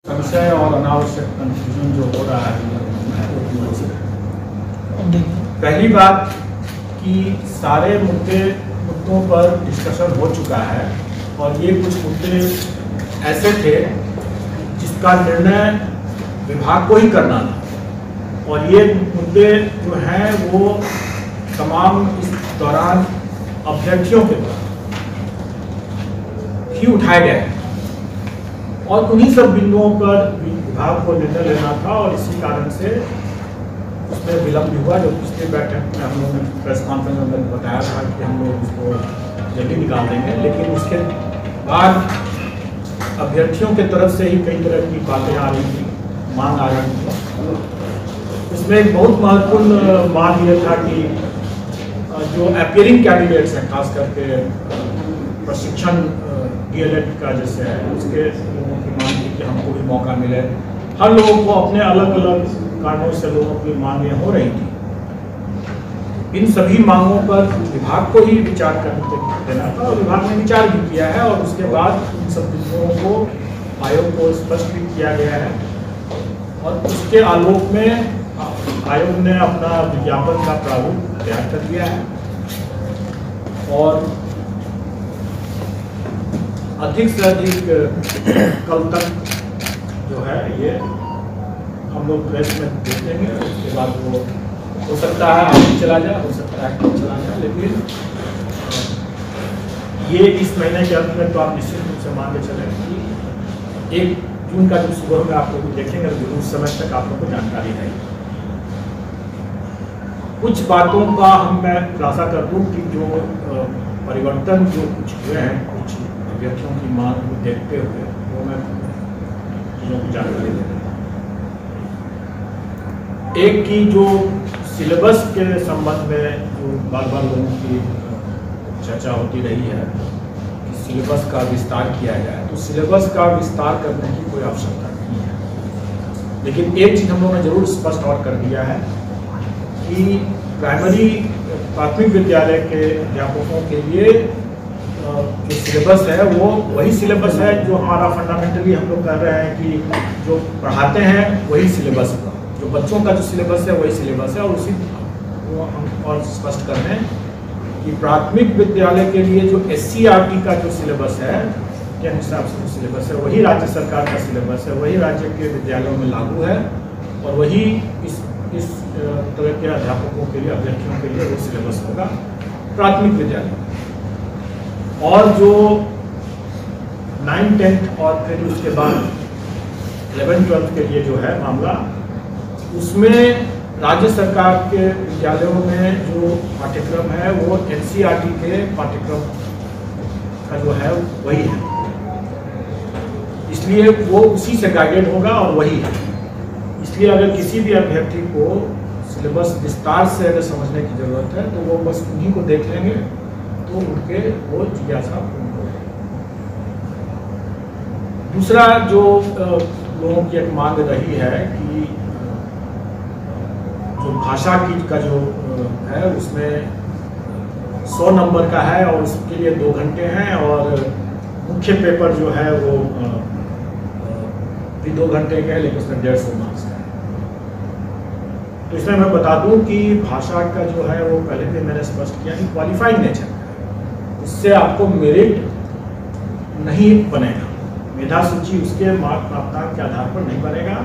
संशय और अनावश्यक कंफ्यूजन जो हो रहा है पहली बात कि सारे मुद्दों पर डिस्कशन हो चुका है और ये कुछ मुद्दे ऐसे थे जिसका निर्णय विभाग को ही करना था और ये मुद्दे जो हैं वो तमाम इस दौरान अभ्यर्थियों के द्वारा ही उठाए गए हैं और उन्हीं सब बिंदुओं पर विभाग को निर्णय लेना था और इसी कारण से उसमें विलम्ब हुआ। जो पिछले बैठक में हम लोगों ने प्रेस कॉन्फ्रेंस में बताया था कि हम लोग उसको जल्दी निकाल देंगे, लेकिन उसके बाद अभ्यर्थियों के तरफ से ही कई तरह की बातें आ रही थी, मांग आ रही थी। इसमें एक बहुत महत्वपूर्ण मांग ये था कि जो अपियरिंग कैंडिडेट्स हैं, खास करके प्रशिक्षण DLED का जैसे है, उसके लोगों की मांग थी कि हमको भी मौका मिले। हर लोगों को अपने अलग अलग कारणों से लोगों की मांगें हो रही थी। इन सभी मांगों पर विभाग को ही विचार करने देना था और विभाग ने विचार भी किया है और उसके बाद इन सब बिंदुओं को आयोग को स्पष्ट भी किया गया है और उसके आलोक में आयोग ने अपना विज्ञापन का प्रारूप तैयार कर दिया है और अधिक से अधिक कल तक जो है ये हम लोग प्रेस में देख लेंगे। उसके बाद वो हो सकता है आज चला जाए, हो सकता है कल चला जाए, लेकिन ये इस महीने के अंत में तो आप निश्चित रूप से मान के चलें कि 1 जून का जो सुबह में आप लोग देखेंगे तो उस समय तक आप लोग को जानकारी रहेगी। कुछ बातों का मैं खुलासा कर दूँ कि जो परिवर्तन जो कुछ हुए हैं, कुछ अभ्यर्थियों की मांग को देखते हुए वो मैं चीज़ों की जानकारी दे देता हूँ। एक की जो सिलेबस के संबंध में जो बार बार लोगों की चर्चा होती रही है कि सिलेबस का विस्तार किया जाए, तो सिलेबस का विस्तार करने की कोई आवश्यकता नहीं है, लेकिन एक चीज़ हम लोगों ने जरूर स्पष्ट और कर दिया है कि प्राथमिक विद्यालय के अध्यापकों के लिए जो सिलेबस है वो वही सिलेबस है जो हमारा फंडामेंटली हम लोग कर रहे हैं कि जो पढ़ाते हैं वही सिलेबस का, जो बच्चों का जो सिलेबस है वही सिलेबस है। और उसी को हम और स्पष्ट कर दें कि प्राथमिक विद्यालय के लिए जो SCERT का जो सिलेबस है के हिसाब से जो सिलेबस है वही राज्य सरकार का सिलेबस है, वही राज्य के विद्यालयों में लागू है और वही इस तरह के अध्यापकों के लिए, अभ्यर्थियों के लिए वो सिलेबस होगा प्राथमिक विद्यालय। और जो 9th 10th और फिर उसके बाद 11th 12th के लिए जो है मामला, उसमें राज्य सरकार के विद्यालयों में जो पाठ्यक्रम है वो NCERT के पाठ्यक्रम का जो है वही है, इसलिए वो उसी से गाइडेड होगा और वही है। इसलिए अगर किसी भी अभ्यर्थी को सिलेबस विस्तार से अगर समझने की जरूरत है तो वो बस उन्हीं को देख लेंगे तो उनके वो जिज्ञासा पूर्ण हो जाएगी। दूसरा जो लोगों की एक मांग रही है कि जो भाषा की का जो है उसमें 100 नंबर का है और उसके लिए 2 घंटे हैं और मुख्य पेपर जो है वो भी 2 घंटे के है, लेकिन उसमें 150 मार्क्स का है। तो इसमें मैं बता दूं कि भाषा का जो है वो पहले भी मैंने स्पष्ट किया कि क्वालिफाइड नेचर है, इससे आपको मेरिट नहीं बनेगा, मेधा सूची उसके मार्क प्राप्तांक के आधार पर नहीं बनेगा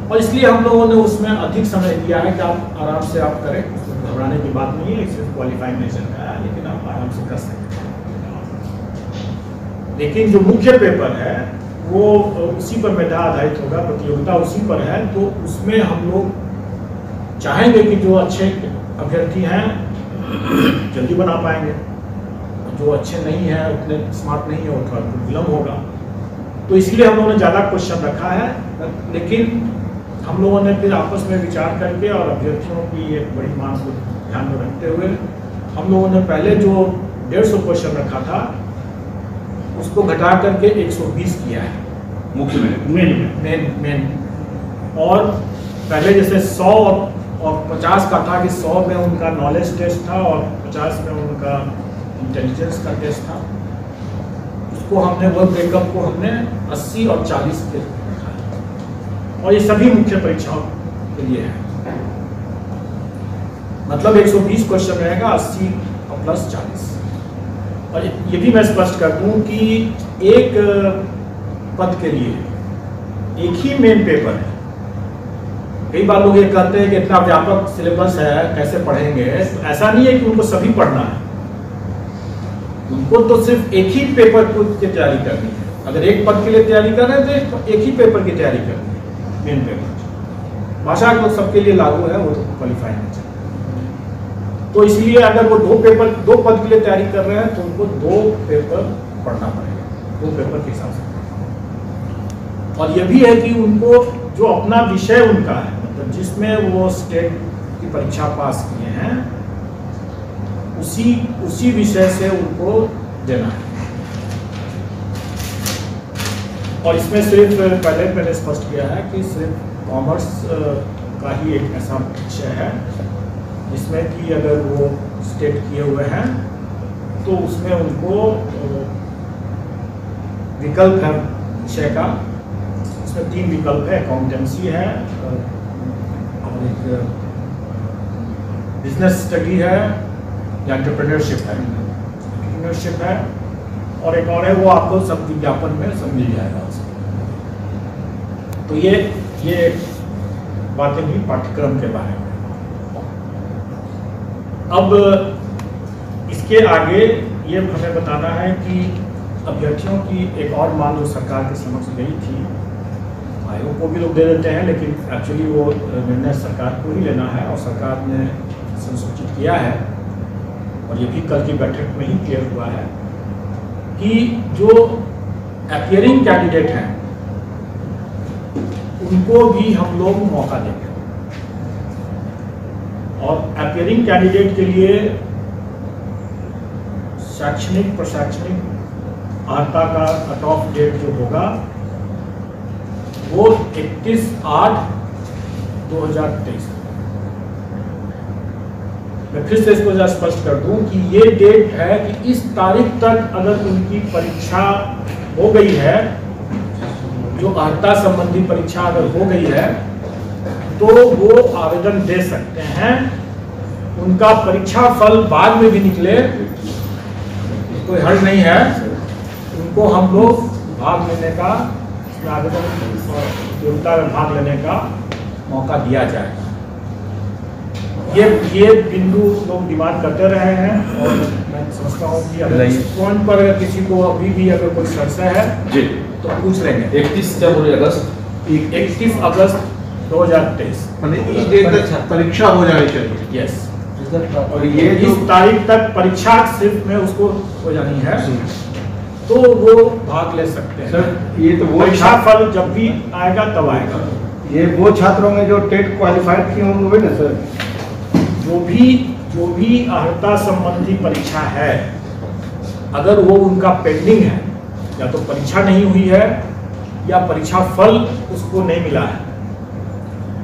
और इसलिए हम लोगों ने उसमें अधिक समय दिया है कि आप आराम से आप करें, उसमें घबराने की बात नहीं है। सिर्फ क्वालिफाइड नेचर का है, लेकिन आप आराम से कर सकते हैं। लेकिन जो मुख्य पेपर है वो उसी पर मेधा आधारित होगा, प्रतियोगिता उसी पर है, तो उसमें हम लोग चाहेंगे कि जो अच्छे अभ्यर्थी हैं जल्दी बना पाएंगे, जो अच्छे नहीं हैं, उतने स्मार्ट नहीं है, वो थोड़ा विलम्ब होगा। तो इसलिए हम लोगों ने ज़्यादा क्वेश्चन रखा है, लेकिन हम लोगों ने फिर आपस में विचार करके और अभ्यर्थियों की एक बड़ी मांग को ध्यान में रखते हुए हम लोगों ने पहले जो 150 क्वेश्चन रखा था उसको घटा करके 120 किया है मुख्य मेन। और पहले जैसे 100 और 50 का था कि 100 में उनका नॉलेज टेस्ट था और 50 में उनका इंटेलिजेंस का टेस्ट था, उसको हमने वो ब्रेकअप को हमने 80 और 40 के रखा है। और ये सभी मुख्य परीक्षाओं के लिए है। मतलब 120 क्वेश्चन रहेगा, 80 प्लस 40। और ये भी मैं स्पष्ट कर दूं कि एक पद के लिए एक ही मेन पेपर है। कई बार लोग ये कहते हैं कि इतना व्यापक सिलेबस है, कैसे पढ़ेंगे? तो ऐसा नहीं है कि उनको सभी पढ़ना है, उनको तो सिर्फ एक ही पेपर की तैयारी करनी है। अगर एक पद के लिए तैयारी कर रहे थे तो एक ही पेपर की तैयारी करनी है, मेन पेपर। भाषा तो सबके लिए लागू है, वो तो क्वालिफाई नहीं चाहिए। तो इसलिए अगर वो दो पद के लिए तैयारी कर रहे हैं तो उनको 2 पेपर पढ़ना पड़ेगा, 2 पेपर के हिसाब से। और ये भी है कि उनको जो अपना विषय उनका है, मतलब जिसमें वो स्टेट की परीक्षा पास किए हैं, उसी विषय से उनको देना है। और इसमें सिर्फ पहले मैंने स्पष्ट किया है कि सिर्फ कॉमर्स का ही एक ऐसा विषय है जिसमें कि अगर वो स्टेट किए हुए हैं तो उसमें उनको विकल्प है विषय का। इसमें 3 विकल्प है, अकाउंटेंसी है और एक बिजनेस स्टडी है या एंटरप्रेन्योरशिप है और एक और है, वो आपको सब विज्ञापन में सब मिल जाएगा उसमें। तो ये बातें हुई पाठ्यक्रम के बारे में। अब इसके आगे ये हमें बताना है कि अभ्यर्थियों की एक और मांग जो सरकार के समक्ष गई थी, आयोग को भी लोग दे देते हैं, लेकिन एक्चुअली वो निर्णय सरकार को ही लेना है और सरकार ने संसूचित किया है और ये भी कल की बैठक में ही क्लियर हुआ है कि जो अपीयरिंग कैंडिडेट हैं उनको भी हम लोग मौका देंगे। और अपीयरिंग कैंडिडेट के लिए शैक्षणिक प्रशैक्षणिक अर्हता का कट ऑफ डेट जो होगा वो 31/8/2023। मैं फिर से इसको स्पष्ट कर दूं कि ये डेट है कि इस तारीख तक अगर उनकी परीक्षा हो गई है, जो अर्हता संबंधी परीक्षा अगर हो गई है, तो वो आवेदन दे सकते हैं। उनका परीक्षा फल बाद में भी निकले, कोई हर्ज नहीं है, उनको हम लोग भाग लेने का, आवेदन प्रतियोगिता में भाग लेने का मौका दिया जाएगा। ये बिंदु लोग डिमांड करते रहे हैं और मैं समझता हूँ कि अगर इस पॉइंट पर अगर किसी को अभी भी अगर कोई संशय है जी तो पूछ लेंगे। 31 अगस्त 2023 इस डेट तक परीक्षा हो जानी चाहिए। यस, और ये इस तारीख तक परीक्षा सिर्फ में उसको हो जानी है तो वो भाग ले सकते हैं। सर ये तो वो परीक्षा फल जब भी आएगा तब आएगा। ये वो छात्रों में जो टेट क्वालिफाइड किए होंगे ना सर, जो भी अर्हता संबंधी परीक्षा है, अगर वो उनका पेंडिंग है, या तो परीक्षा नहीं हुई है या परीक्षा फल उसको नहीं मिला है,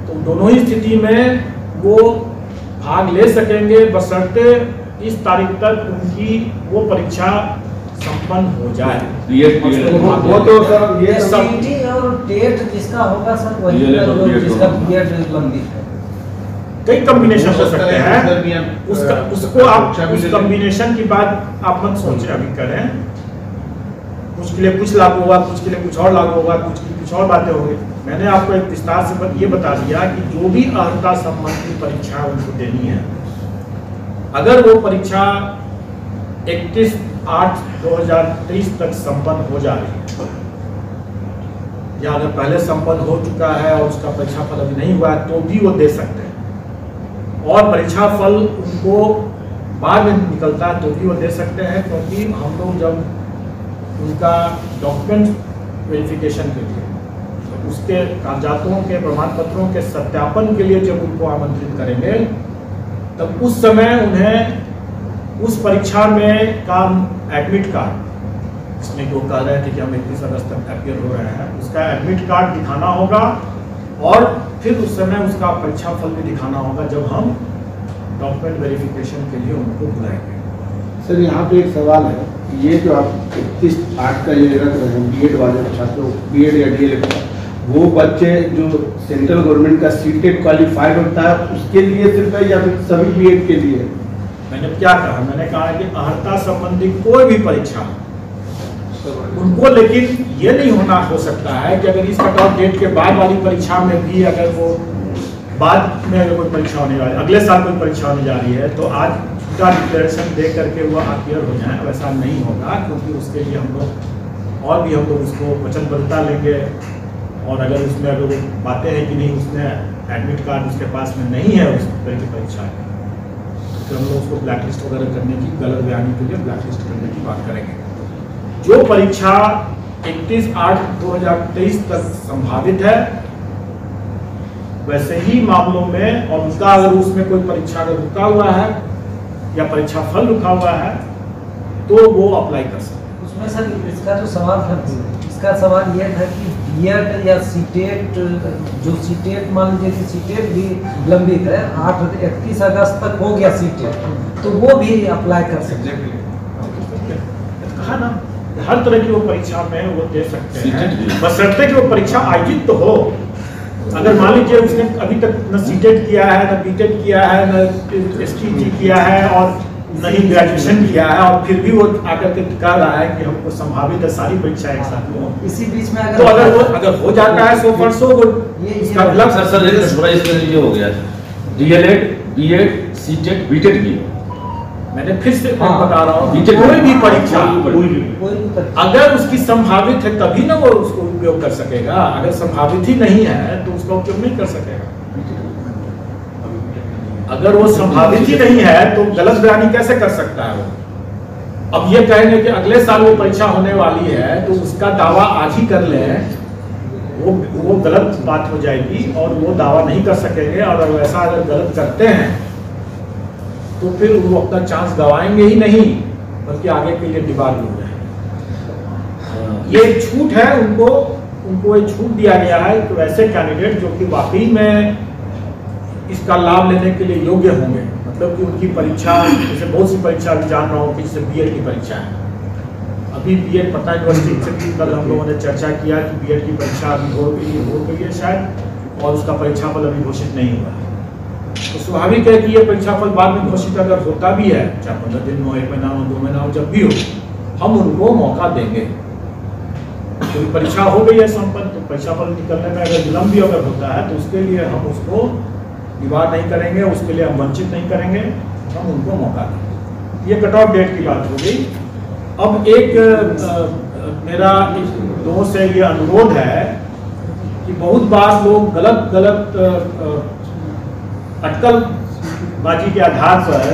तो दोनों ही स्थिति में वो भाग ले सकेंगे बशर्ते इस तारीख तक उनकी वो परीक्षा संपन्न हो जाए। वो तो सर ये सीटी और टेट जिसका होगा सर वही जिसका बीएड लंबित है। कई कॉम्बिनेशन हो सकते हैं, उसको आप उस कॉम्बिनेशन की बात आप मत सोचें, अभी करें। कुछ के लिए कुछ लागू होगा, कुछ के लिए कुछ और लागू होगा, कुछ की कुछ और बातें होंगी। मैंने आपको एक विस्तार से ये बता दिया कि जो भी अर्हता संबंधी परीक्षा उनको देनी है, अगर वो परीक्षा 31/8/2023 तक संपन्न हो जा रही है, या अगर पहले संपन्न हो चुका है और उसका परीक्षा फल अभी नहीं हुआ है तो भी वो दे सकते हैं, और परीक्षा फल उनको बाद में निकलता है तो भी वो दे सकते हैं। क्योंकि हम लोग जब उनका डॉक्यूमेंट वेरिफिकेशन के लिए, तो उसके कागजातों के प्रमाण पत्रों के सत्यापन के लिए जब उनको आमंत्रित करेंगे, तब उस समय उन्हें उस परीक्षा में का एडमिट कार्ड, इसमें जो कह रहे थे कि हम 31 अगस्त तक अपीयर हो रहे हैं, उसका एडमिट कार्ड दिखाना होगा और फिर उस समय उसका परीक्षा फल भी दिखाना होगा जब हम डॉक्यूमेंट वेरिफिकेशन के लिए उनको बुलाएंगे। सर यहाँ पे एक सवाल है, ये जो आप 31/8 का ये रख रहे हैं बीएड वाले छात्रों, बीएड या डीएलएड का, वो बच्चे जो सेंट्रल गवर्नमेंट का सीटेट क्वालिफाइड होता है उसके लिए सिर्फ है या फिर सभी बीएड के लिए? मैंने क्या कहा, मैंने कहा कि अर्हता संबंधी कोई भी परीक्षा उनको, लेकिन ये नहीं हो सकता है कि अगर इस कट ऑफ डेट के बाद वाली परीक्षा में भी अगर वो बाद में अगर कोई परीक्षा होने वाली, अगले साल कोई परीक्षा होने जा रही है तो आज झूठा डिक्लेरेशन दे करके वो अपीयर हो जाए, वैसा नहीं होगा। क्योंकि उसके लिए हम लोग और भी हम लोग उसको वचनबद्धता लेंगे, और अगर उसमें अगर वो बातें हैं कि नहीं उसने एडमिट कार्ड उसके पास में नहीं है उस तरह की परीक्षा है, तो हम लोग उसको ब्लैक लिस्ट वगैरह करने की, गलत बयानी के लिए ब्लैक लिस्ट करने की बात करेंगे। जो परीक्षा 31/8/2023 तक संभावित है, वैसे ही मामलों में, और उसका अगर उसमें कोई परीक्षा अगर रुका हुआ है या परीक्षा फल रुका हुआ है तो वो अप्लाई कर सकते हैं। उसमें सर इसका जो सवाल था, इसका सवाल ये था कि बीएड या सीटेट, जो सीटेट मान लीजिए कि सीटेट भी लंबित है, 31 अगस्त तक हो गया सीटेट, तो वो भी अप्लाई कर सकते हैं। कहा ना, हर तरह की वो परीक्षा में वो दे सकते हैं, बशर्ते कि वो परीक्षा आयोजित तो हो। अगर मान लीजिए उसने अभी तक न सीटेट किया है, न बीटेट किया है, न एसटीटी किया है और न ही ग्रेजुएशन किया है, और फिर भी वो आकर के कह रहा है कि हमको संभावित है सारी परीक्षा एक साथ हो, इसी बीच में तो अगर हो जाता है 100% ये अलग सर ये हो गया डीएलएड, बीएड, सीटेट, बीटेट भी। मैंने फिर से हाँ, बता रहा हूँ, बीटेट कोई भी परीक्षा कोई अगर उसकी संभावित है तभी ना वो उसको उपयोग कर सकेगा, अगर संभावित ही नहीं है तो उसका उपयोग नहीं कर सकेगा। अगर वो संभावित ही नहीं है तो गलत बयानी कैसे कर सकता है वो? अब ये कहेंगे कि अगले साल वो परीक्षा होने वाली है तो उसका दावा आज ही कर ले, वो गलत बात हो जाएगी और वो दावा नहीं कर सकेंगे। और वैसा अगर गलत करते हैं तो फिर वो अपना चांस गवाएंगे ही नहीं, बल्कि आगे के लिए डिबार हो जाएंगे। ये छूट है उनको ये छूट दिया गया है कि वैसे कैंडिडेट जो कि वाकई में इसका लाभ लेने के लिए योग्य होंगे, मतलब कि उनकी परीक्षा, जैसे बहुत सी परीक्षा अभी जान रहा हूँ कि जैसे बीएड की परीक्षा है, अभी बीएड पटना यूनिवर्सिटी से भी कल हम लोगों ने चर्चा किया कि बीएड की परीक्षा अभी हो गई है शायद, और उसका परीक्षाफल अभी घोषित नहीं हुआ है। तो स्वाभाविक है कि ये परीक्षाफल बाद में घोषित अगर होता भी है, चाहे 15 दिन हो, 1 महीना हो, 2 महीना हो, जब भी हो, हम उनको मौका देंगे। तो परीक्षा हो गई है संपन्न, तो परीक्षाफल निकलने में अगर विलम्ब भी अगर होता है तो उसके लिए हम उसको विवाद नहीं करेंगे, उसके लिए हम वंचित नहीं करेंगे, हम उनको मौका देंगे। ये कट ऑफ डेट की बात हो गई। अब एक मेरा लोगों से ये अनुरोध है कि बहुत बार लोग गलत अटकलबाजी के आधार पर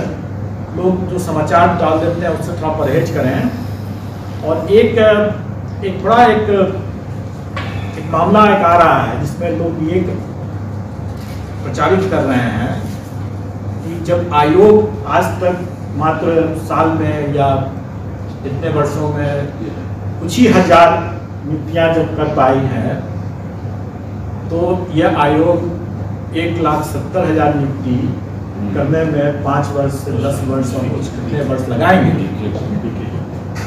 लोग जो समाचार डाल देते हैं उससे थोड़ा परहेज करें। और एक बड़ा मामला आ रहा है जिसमें लोग ये प्रचारित कर रहे हैं कि जब आयोग आज तक मात्र साल में या इतने वर्षों में कुछ ही हजार नियुक्तियां जब कर पाई है, तो यह आयोग 1,70,000 नियुक्ति करने में 5 वर्ष से 10 वर्ष और कुछ कितने वर्ष लगाएंगे।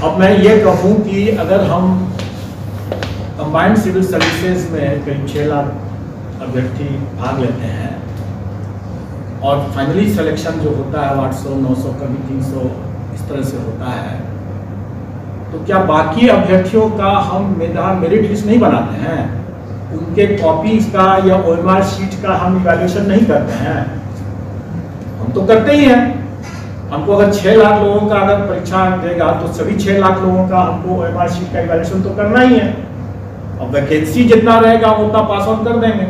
अब मैं ये कहूँ कि अगर हम कंबाइंड सिविल सर्विसेज में करीब 6 लाख अभ्यर्थी भाग लेते हैं और फाइनली सिलेक्शन जो होता है 800, 900, कभी 300 इस तरह से होता है, तो क्या बाकी अभ्यर्थियों का हम मेरिट लिस्ट नहीं बनाते हैं? उनके कॉपीज का या OMR शीट का हम इवैल्यूएशन नहीं करते हैं? हम तो करते ही हैं। हमको अगर 6 लाख लोगों का अगर परीक्षा देगा तो सभी 6 लाख लोगों का हमको OMR शीट का इवैल्यूएशन तो करना ही है। अब वैकेंसी जितना रहेगा हम उतना पास ऑन कर देंगे।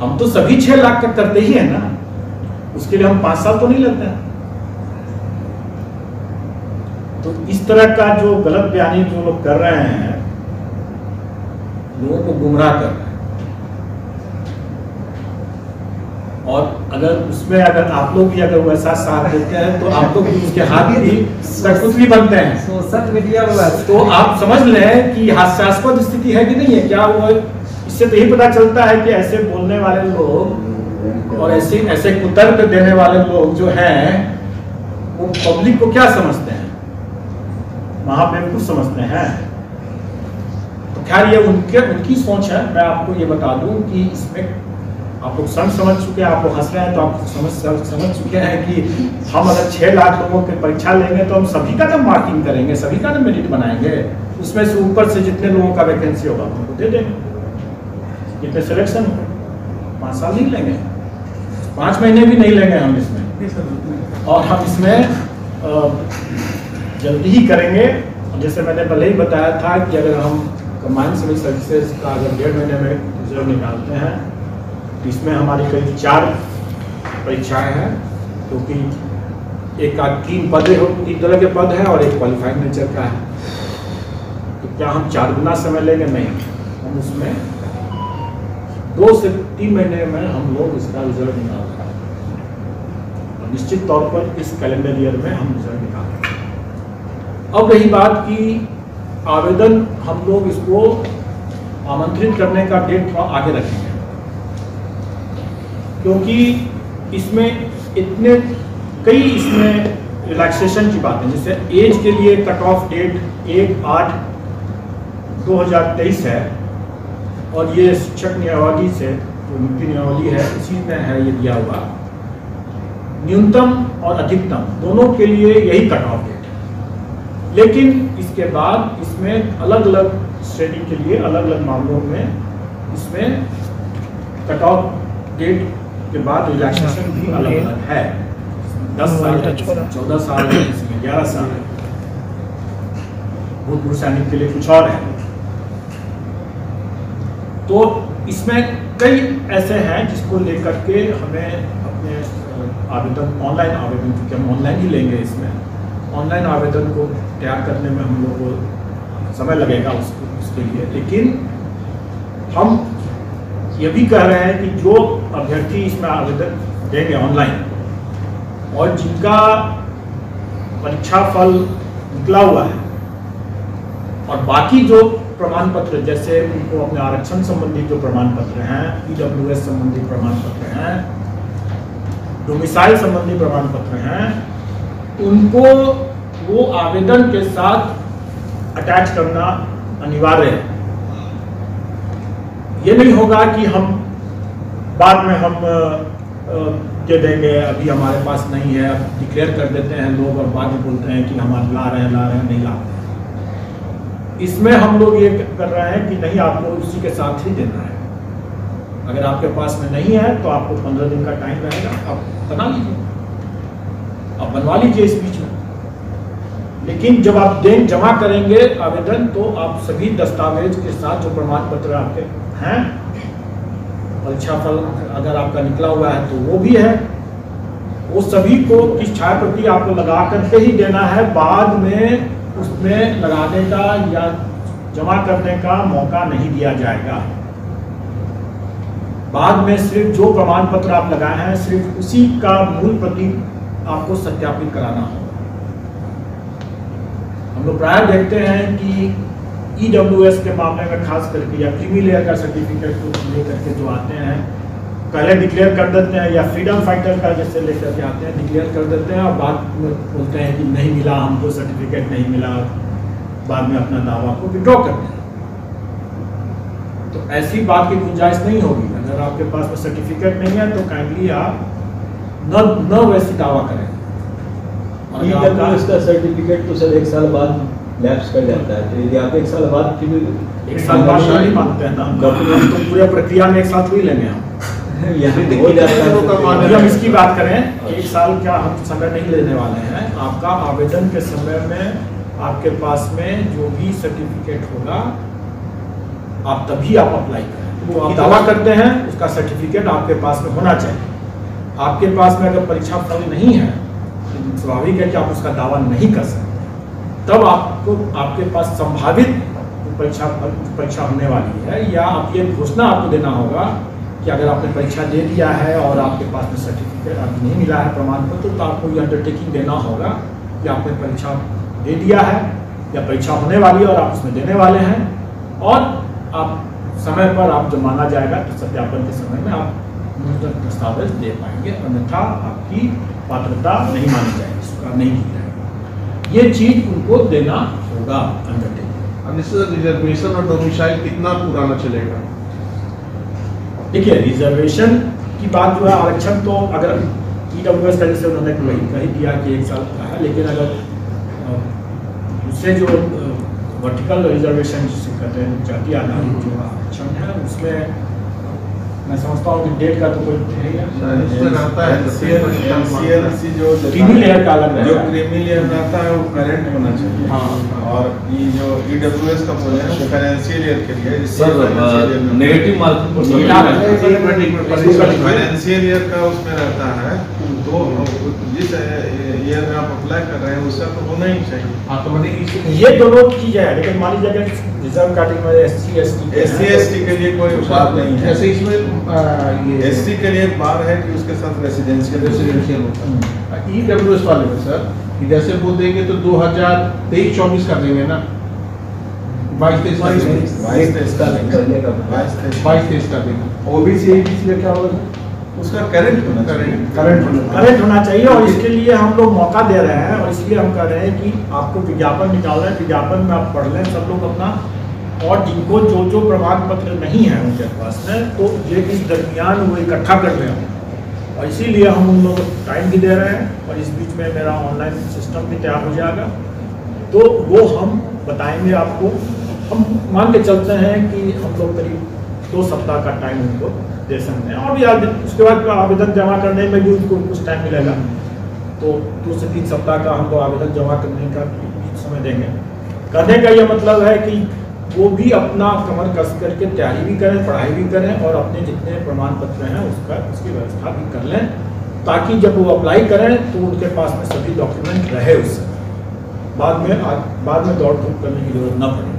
हम तो सभी 6 लाख का करते ही है ना, उसके लिए हम 5 साल तो नहीं लगते हैं। तो इस तरह का जो गलत बयानी जो लोग कर रहे हैं, लोगों को गुमराह कर रहे हैं। और अगर उसमें अगर आप लोग भी अगर वैसा साथ देते हैं तो आप लोग भी उसके हाथ भी कठपुतली बनते हैं। सोशल मीडिया तो आप समझ लें कि हास्यास्पद स्थिति है कि नहीं है। क्या वो, इससे तो यही पता चलता है कि ऐसे बोलने वाले लोग और ऐसे कुतर्क देने वाले लोग जो हैं वो पब्लिक को क्या समझते हैं? महाबेवकूफ समझते हैं। तो तो खैर ये उनकी सोच है। मैं आपको ये बता दूं कि इसमें आप लोग समझ चुके हैं, आप लोग हंस रहे हैं तो आप समझ चुके हैं कि हम अगर 6 लाख लोगों की परीक्षा लेंगे तो हम सभी का ना मार्किंग करेंगे, सभी का ना मेरिट बनाएंगे, उसमें से ऊपर से जितने लोगों का वैकेंसी होगा उनको दे देंगे। कितने सिलेक्शन हो, 5 साल नहीं लेंगे, 5 महीने भी नहीं लेंगे हम इसमें, और हम इसमें जल्दी ही करेंगे। जैसे मैंने पहले ही बताया था कि अगर हम कंबाइंड सिविल सर्विसेज का अगर 1.5 महीने में रिजल्ट निकालते हैं तो इसमें हमारी करीब 4 परीक्षाएं हैं, क्योंकि एक का 3 तरह के पद है और एक क्वालिफाइड नेचर का है। तो क्या हम 4 गुना समय लेंगे? नहीं, हम उसमें 2 से 3 महीने में हम लोग इसका रिजल्ट निकाल रहे हैं, और निश्चित तौर पर इस कैलेंडर ईयर में हम रिजल्ट निकाल रहे हैं। अब रही बात कि आवेदन हम लोग इसको आमंत्रित करने का डेट थोड़ा आगे रखेंगे, क्योंकि इसमें इतने कई इसमें रिलैक्सेशन की बातें, जैसे एज के लिए कट ऑफ डेट 1/8/2023 है, और ये शिक्षक नियमावली से जो नियुक्ति नियमावली है उसी में है ये दिया हुआ। न्यूनतम और अधिकतम दोनों के लिए यही कट ऑफ डेट है, लेकिन इसके बाद इसमें अलग अलग श्रेणी के लिए अलग अलग मामलों में इसमें कट ऑफ डेट के बाद रिलैक्सेशन भी अलग अलग है। 10 साल है, 14 साल है, इसमें 11 साल है। भूतपूर्व सैनिक के लिए कुछ और है। तो इसमें कई ऐसे हैं जिसको लेकर के हमें अपने आवेदन, ऑनलाइन आवेदन, क्योंकि हम ऑनलाइन ही लेंगे, इसमें ऑनलाइन आवेदन को तैयार करने में हम लोग को समय लगेगा उसके लिए। लेकिन हम ये भी कह रहे हैं कि जो अभ्यर्थी इसमें आवेदन देंगे ऑनलाइन और जिनका परीक्षा फल निकला हुआ है और बाकी जो प्रमाण पत्र, जैसे उनको अपने आरक्षण संबंधी जो प्रमाण पत्र हैं, EWS संबंधी प्रमाण पत्र हैं, डोमिसाइल संबंधी प्रमाण पत्र हैं, उनको वो आवेदन के साथ अटैच करना अनिवार्य है। ये नहीं होगा कि हम बाद में हम दे देंगे, अभी हमारे पास नहीं है, अब डिक्लेयर कर देते हैं लोग और बाद में बोलते हैं कि हम ला रहे हैं, नहीं लाते हैं। इसमें हम लोग ये कर रहे हैं कि नहीं, आपको उसी के साथ ही देना है। अगर आपके पास में नहीं है तो आपको 15 दिन का टाइम रहेगा, आप बना लीजिए, आप बनवा लीजिए इस बीच में। लेकिन जब आप जमा करेंगे आवेदन तो आप सभी दस्तावेज के साथ जो प्रमाण पत्र आपके हैं, परीक्षा फल अगर आपका निकला हुआ है तो वो भी है, वो सभी को इस छायाप्रति आपको लगा करके ही देना है। बाद में उसमें लगाने का या जमा करने का मौका नहीं दिया जाएगा। बाद में सिर्फ जो प्रमाण पत्र आप लगाए हैं सिर्फ उसी का मूल प्रति आपको सत्यापित कराना होगा। हम लोग प्राय देखते हैं कि EWS के मामले में खास करके या क्रीमी लेयर का सर्टिफिकेट को लेकर के जो आते हैं, पहले डिक्लेयर कर देते हैं, या फ्रीडम फाइटर का जैसे लेकर के आते हैं डिक्लेयर कर देते हैं और बाद में बोलते हैं कि नहीं मिला, हमको सर्टिफिकेट नहीं मिला, बाद में अपना दावा को विड्रॉ करते हैं। तो ऐसी बात की गुंजाइश नहीं होगी। अगर आपके पास में सर्टिफिकेट नहीं है तो काइंडली आप न वैसी दावा करें। इसका सर्टिफिकेट तो सर 1 साल बाद लैप्स कर जाता है, तो यदि आप 1 साल बाद फिर 1 साल बाद नहीं मानते हैं ना, हम तो पूरे प्रक्रिया में 1 साल थोड़ी लेंगे हम। हो जाता है। हम इसकी बात करें, 1 साल का हम समय नहीं लेने वाले हैं। आपका आवेदन के समय में आपके पास में जो भी सर्टिफिकेट होगा आप तभी आप अप्लाई करें। वो आप दावा करते हैं उसका सर्टिफिकेट आपके पास में होना चाहिए। आपके पास में अगर परीक्षा फल नहीं है, स्वाभाविक है कि आप उसका दावा नहीं कर सकते। तब आपको आपके पास संभावित परीक्षा होने वाली है, या आप ये घोषणा आपको देना होगा कि अगर आपने परीक्षा दे दिया है और आपके पास में सर्टिफिकेट आपको नहीं मिला है प्रमाण पत्र, तो आपको ये अंडरटेकिंग देना होगा कि आपने परीक्षा दे दिया है या परीक्षा होने वाली है और आप उसमें देने वाले हैं, और आप समय पर आप जब माना जाएगा तो सत्यापन के समय में आप दस्तावेज दे पाएंगे, अन्यथा आपकी पात्रता नहीं मानी जाएगी, स्वीकार नहीं की जाएगी। ये चीज उनको देना होगा अंडरटेकिंग। रिजर्वेशन और डोमिसाइल कितना पुराना चलेगा? देखिए, रिजर्वेशन की बात जो है, आरक्षण तो अगर EWS का जैसे उन्होंने कही दिया कि 1 साल का है, लेकिन अगर उससे जो वर्टिकल रिजर्वेशन जिसे कहते हैं जाति आधारित जो आरक्षण है, उसमें मैं समझता हूँ कि डेट का तो कोई नहीं है। उसमें रहता है CLC जो क्रीमी लेयर का अलग जो रहेगा। क्रीमी लेयर रहता है वो करंट होना चाहिए। हाँ। और ये जो EWS का बोले हैं वो फाइनेंशियल ईयर के लिए, sir negative marking financial year का उसमें रहता है, तो जिस ईयर में आप अप्लाई कर रहे हैं उसका तो होना ही चाहिए। हाँ, तो मतलब ये दोनों चीजें हैं, लेकिन मान लीजिए अगर रिजर्व कैटेगरी में SC/ST के लिए कोई बात नहीं है। जैसे इसमें ये SC के लिए एक बार है कि उसके साथ रेसिडेंशियल रेसिडेंशियल होता है। EWS वाले में सर कि जैसे वो देंगे तो 2023-24 कर देंगे ना, 22-23 कर देंगे, 22-23 कर देंगे। OBC में क्या होगा उसका करंट होना चाहिए। करंट होना चाहिए, और इसके लिए हम लोग मौका दे रहे हैं, और इसलिए हम कह रहे हैं कि आपको विज्ञापन निकाल रहे हैं, विज्ञापन में आप पढ़ लें सब लोग अपना, और जिनको जो जो प्रमाण पत्र नहीं है उनके पास में, तो ये इस दरमियान वो इकट्ठा कर रहे हैं, और इसीलिए हम उन लोगों को टाइम भी दे रहे हैं, और इस बीच में मेरा ऑनलाइन सिस्टम भी तैयार हो जाएगा, तो वो हम बताएंगे आपको। हम मान के चलते हैं कि हम लोग करीब 2 सप्ताह का टाइम उनको दे सकते हैं, और भी उसके बाद आवेदन जमा करने में भी उनको कुछ टाइम मिलेगा, तो 2 से 3 सप्ताह का हम लोग आवेदन जमा करने का समय देंगे। करने का ये मतलब है कि वो भी अपना कमर कस करके तैयारी भी करें, पढ़ाई भी करें, और अपने जितने प्रमाण पत्र हैं उसकी व्यवस्था भी कर लें, ताकि जब वो अप्लाई करें तो उनके पास में सभी डॉक्यूमेंट रहे, उससे बाद में दौड़ धूप करने की जरूरत न पड़े,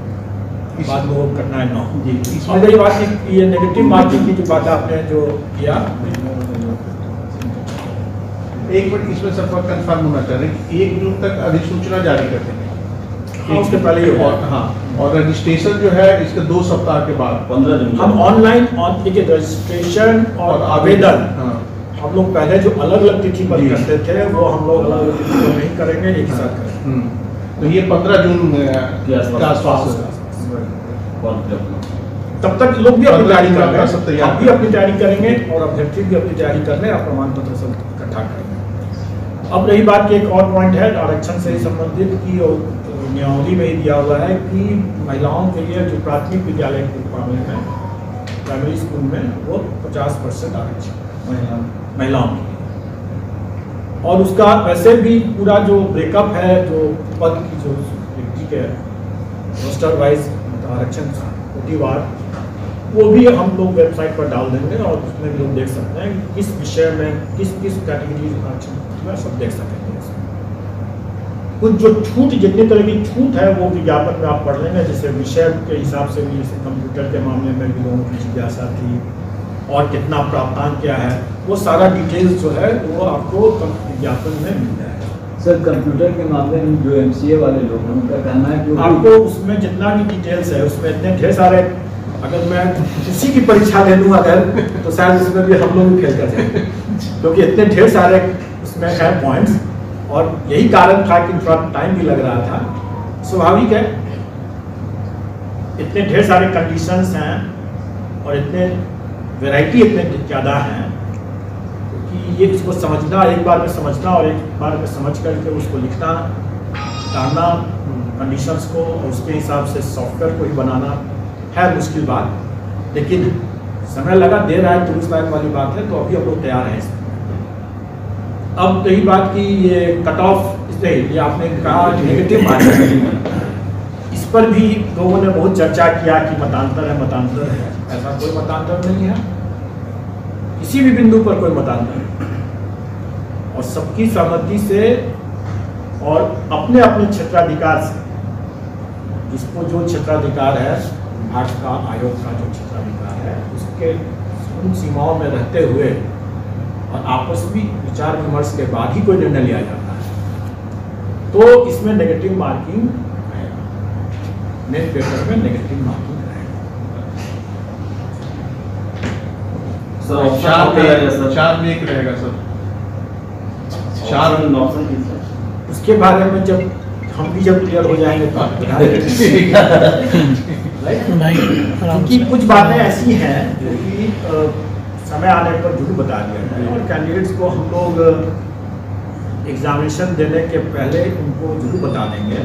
बाद में वो करना है ना जी। और रही बात कि ये नेगेटिव मार्किंग की जो बात आपने जो किया, एक मिनट इसमें सब कंफर्म होना चाह रहे हैं कि 1 जून तक अधिसूचना जारी कर देंगे। हाँ, उसके पहले ही होगा। हाँ, और रजिस्ट्रेशन जो है इसके 2 सप्ताह के बाद 15 दिन हम ऑनलाइन देखिए रजिस्ट्रेशन और आवेदन, हाँ, हम लोग पहले जो अलग अलग तिथि पर करते थे वो हम लोग अलग अलग तिथि पर नहीं करेंगे, एक ही साथ करेंगे। तो ये 15 जून के आसपास तब तक लोग भी अपनी तैयारी कर रहे सब हैं, आप भी अपनी तैयारी करेंगे, और अभ्यर्थी भी अपनी तैयारी कर रहे हैं, और प्रमाण पत्र सब इकट्ठा करेंगे। अब रही बात की एक और पॉइंट है आरक्षण से संबंधित की, नियमावली में ही दिया हुआ है कि महिलाओं के लिए जो प्राथमिक विद्यालय के मामले में, प्राइमरी स्कूल में, वो 50% आरक्षण महिलाओं के लिए, और उसका वैसे भी पूरा जो ब्रेकअप है, जो पद की जो व्यक्ति के रोस्टर वाइज आरक्षण प्रतिवार, वो भी हम लोग वेबसाइट पर डाल देंगे, और उसमें भी लोग देख सकते हैं कि किस विषय में किस किस कैटेगरी आरक्षण सब देख सकेंगे। कुछ जो छूट, जितनी तरह की छूट है वो विज्ञापन में आप पढ़ लेंगे, जैसे विषय के हिसाब से भी, जैसे कंप्यूटर के मामले में भी लोगों की जिज्ञासा थी, और कितना प्रावधान क्या है, वो सारा डिटेल्स जो है वो आपको विज्ञापन में मिल जाएगा। सर कंप्यूटर के मामले में जो MCA वाले लोग हैं उनका कहना है कि आपको उसमें जितना भी डिटेल्स है उसमें इतने ढेर सारे, अगर मैं किसी की परीक्षा ले लूँ अगर, तो शायद उसमें भी हम लोग भी फेल कर जाएंगे, क्योंकि इतने ढेर सारे उसमें है पॉइंट्स, और यही कारण था कि थोड़ा टाइम भी लग रहा था। स्वाभाविक है, इतने ढेर सारे कंडीशंस हैं, और इतने वैरायटी इतने ज़्यादा हैं कि ये इसको समझना, एक बार में समझना और एक बार में समझ करके उसको लिखना, डालना कंडीशंस को, और उसके हिसाब से सॉफ्टवेयर को ही बनाना है मुश्किल बात, लेकिन समय लगा, दे रहा है, दुरुस्त लायक वाली बात है, तो अभी हम लोग तैयार हैं इसमें। अब रही बात की ये कट ऑफ, इसलिए ये आपने कहा नेगेटिव मार्किंग, इस पर भी लोगों ने बहुत चर्चा किया कि मतांतर है, मतांतर है। ऐसा कोई मतांतर नहीं है, किसी भी बिंदु पर कोई मतांतर नहीं, और सबकी सहमति से और अपने अपने क्षेत्राधिकार से, जिसको जो क्षेत्राधिकार है, विभाग का, आयोग का जो क्षेत्राधिकार है, उसके उन सीमाओं में रहते हुए और आपस में विचार विमर्श के बाद ही कोई निर्णय लिया जाता है। तो इसमें नेगेटिव मार्किंग है, नेट पेपर में नेगेटिव मार्किंग है। सर 4 में 1 रहेगा सर, 4 ऑप्शन उसके बारे में जब हम भी जब क्लियर हो जाएंगे तो आप बता क्योंकि कुछ बातें ऐसी हैं जो कि समय आने पर जरूर बता दिया जाए, और कैंडिडेट्स को हम लोग एग्जामिनेशन देने के पहले उनको जरूर बता देंगे,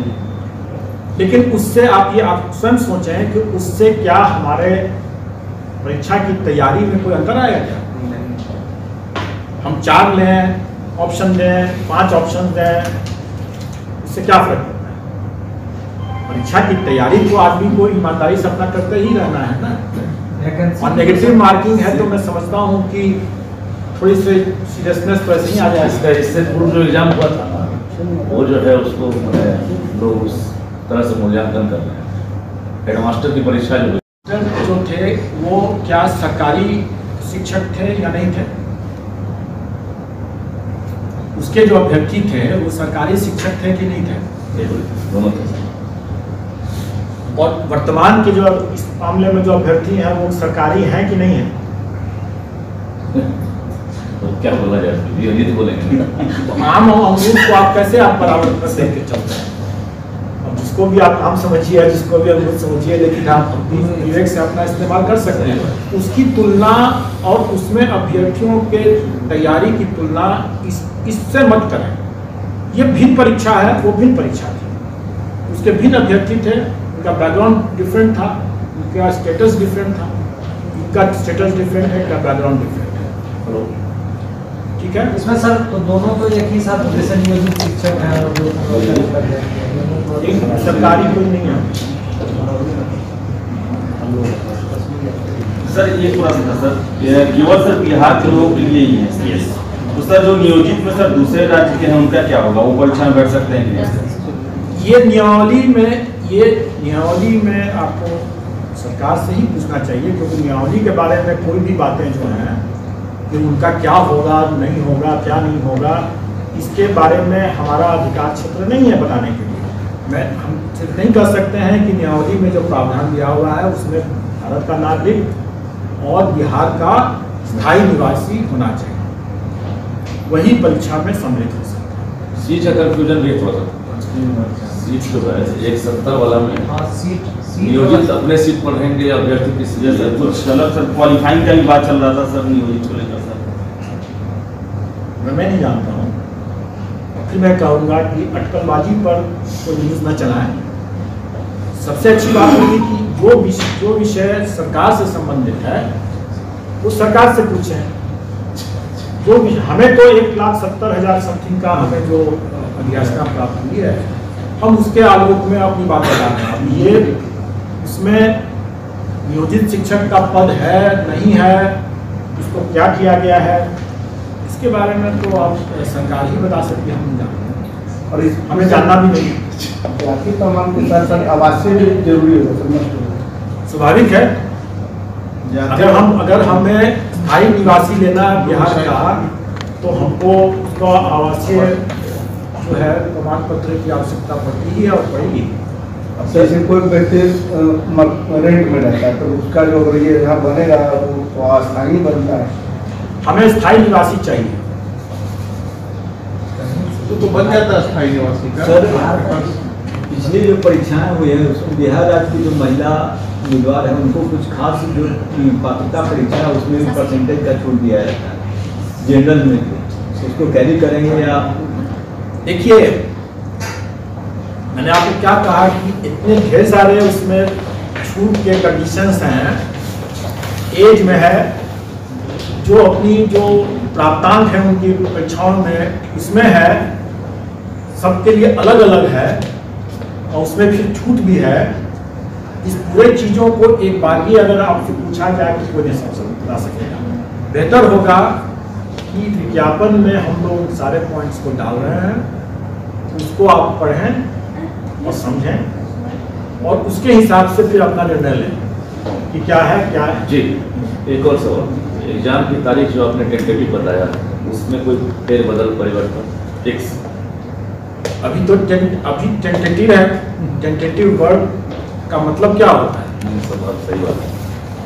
लेकिन उससे आप स्वयं सोचें कि उससे क्या हमारे परीक्षा की तैयारी में कोई अंतर आएगा क्या? हम 4 लें ऑप्शन दें, 5 ऑप्शन दें, इससे क्या फर्क पड़ता है? परीक्षा की तैयारी को आदमी को ईमानदारी से अपना करते ही रहना है ना। और नेगेटिव मार्किंग है तो मैं समझता हूँ कि थोड़ी सी सीरियसनेस तो ऐसे ही आ जाए। इससे पूर्व जो एग्जाम हुआ था वो जो है उसको लोग उस तरह से मूल्यांकन कर रहे हैं। हेडमास्टर की परीक्षा जो थे वो क्या सरकारी शिक्षक थे या नहीं थे? उसके जो अभ्यर्थी थे वो सरकारी शिक्षक थे कि नहीं थे? दोनों थे। और वर्तमान के जो इस मामले में जो अभ्यर्थी हैं वो सरकारी हैं कि नहीं है? तो क्या बोला जाए, ये तो बोलेंगे। तो आम और अमरूद को आप कैसे आप बराबर कर देख के चलते हैं? अब जिसको भी आप आम समझिए, जिसको भी अमरूद समझिए, लेकिन आप विवेक से अपना इस्तेमाल कर सकते हैं। उसकी तुलना और उसमें अभ्यर्थियों के तैयारी की तुलना इससे मत करें। ये भिन्न परीक्षा है, वो भिन्न परीक्षा थी, उसके भिन्न अभ्यर्थी थे, उनका बैकग्राउंड डिफरेंट था, उनका स्टेटस डिफरेंट था, इनका स्टेटस डिफरेंट है, इनका बैकग्राउंड डिफरेंट है। ठीक है, इसमें सर तो दोनों तो एक ही साथ जैसे नियोजित शिक्षक हैं और सरकारी कोई नहीं है। सर ये प्रश्न था सर, केवल सर बिहार के लोगों के लिए ही है। तो सर जो नियोजित में सर दूसरे राज्य के हैं उनका क्या होगा, वो परीक्षा में बैठ सकते हैं? ये नियावली में आपको सरकार से ही पूछना चाहिए, क्योंकि नियावली के बारे में कोई भी बातें जो हैं कि उनका क्या होगा, नहीं होगा, क्या नहीं होगा, इसके बारे में हमारा अधिकार क्षेत्र नहीं है बताने के लिए। हम सिर्फ नहीं कह सकते हैं कि नियावली में जो प्रावधान दिया हुआ है उसमें भारत का नागरिक और बिहार का स्थायी निवासी होना चाहिए, वही परीक्षा में सम्मिलित हो सकता है। सीट का कंफ्यूजन भी हो सकता है। सीट जो है 170 वाला में नियोजित अपने सीट पर रहेंगे या अभ्यर्थी की सीट जैसे कुछ गलत सर क्वालिफाइंग का भी बात चल रहा था सर नियोजित को लेकर सर। मैं नहीं जानता हूँ, फिर मैं कहूँगा कि अटकलबाजी पर कोई न्यूज़ न चलाएं। सबसे अच्छी बात होगी कि जो विषय सरकार से संबंधित है वो सरकार से पूछें। जो हमें तो 1,70,000 समथिंग का हमें जो अधियाचना प्राप्त हुई है, हम उसके आलोक में अपनी बात बता रहे हैं। अब ये इसमें नियोजित शिक्षक का पद है नहीं है, इसको क्या किया गया है, इसके बारे में तो आप सरकार ही बता सकती है, हम नहीं जानते और हमें जानना भी नहीं। बाकी तमाम के साथ साथ आवासीय भी जरूरी होगा, स्वाभाविक है। अगर हमें स्थायी निवासी लेना बिहार का, तो हमको उसका आवासीय जो है प्रमाण पत्र की आवश्यकता पड़ती है और पड़ेगी। जैसे कोई व्यक्ति रेंट में रहता है तो उसका जो अगर ये यहाँ बनेगा वो अस्थायी बनता है। हमें स्थायी निवासी चाहिए तो बन जाता है स्थायी निवासी का। सर पिछली जो परीक्षाएं हुई है उसमें बिहार राज्य की जो महिला उम्मीदवार है उनको कुछ खास जो पात्रता परीक्षा है उसमें भी परसेंटेज का छूट दिया जाता है जनरल में, उसको कैरी करेंगे या? देखिए, मैंने आपको क्या कहा कि इतने ढेर सारे उसमें छूट के कंडीशंस हैं। एज में है, जो अपनी जो प्राप्तांक है उनकी परीक्षाओं में इसमें है, सबके लिए अलग अलग है और उसमें फिर छूट भी है। इस पूरे चीज़ों को एक बार ही अगर आपसे पूछा जाए तो कोई नहीं बता सकेगा। बेहतर होगा कि विज्ञापन में हम लोग सारे पॉइंट्स को डाल रहे हैं, उसको आप पढ़ें और समझें और उसके हिसाब से फिर अपना निर्णय लें कि क्या है क्या है। जी, एक और सवाल, एग्जाम की तारीख जो आपने टेंटेटिव बताया उसमें कोई फेरबदल परिवर्तन फिक्स? अभी तो अभी टेंटेटिव है। टेंटेटिव वर्ड का मतलब क्या होता है? सही बात है।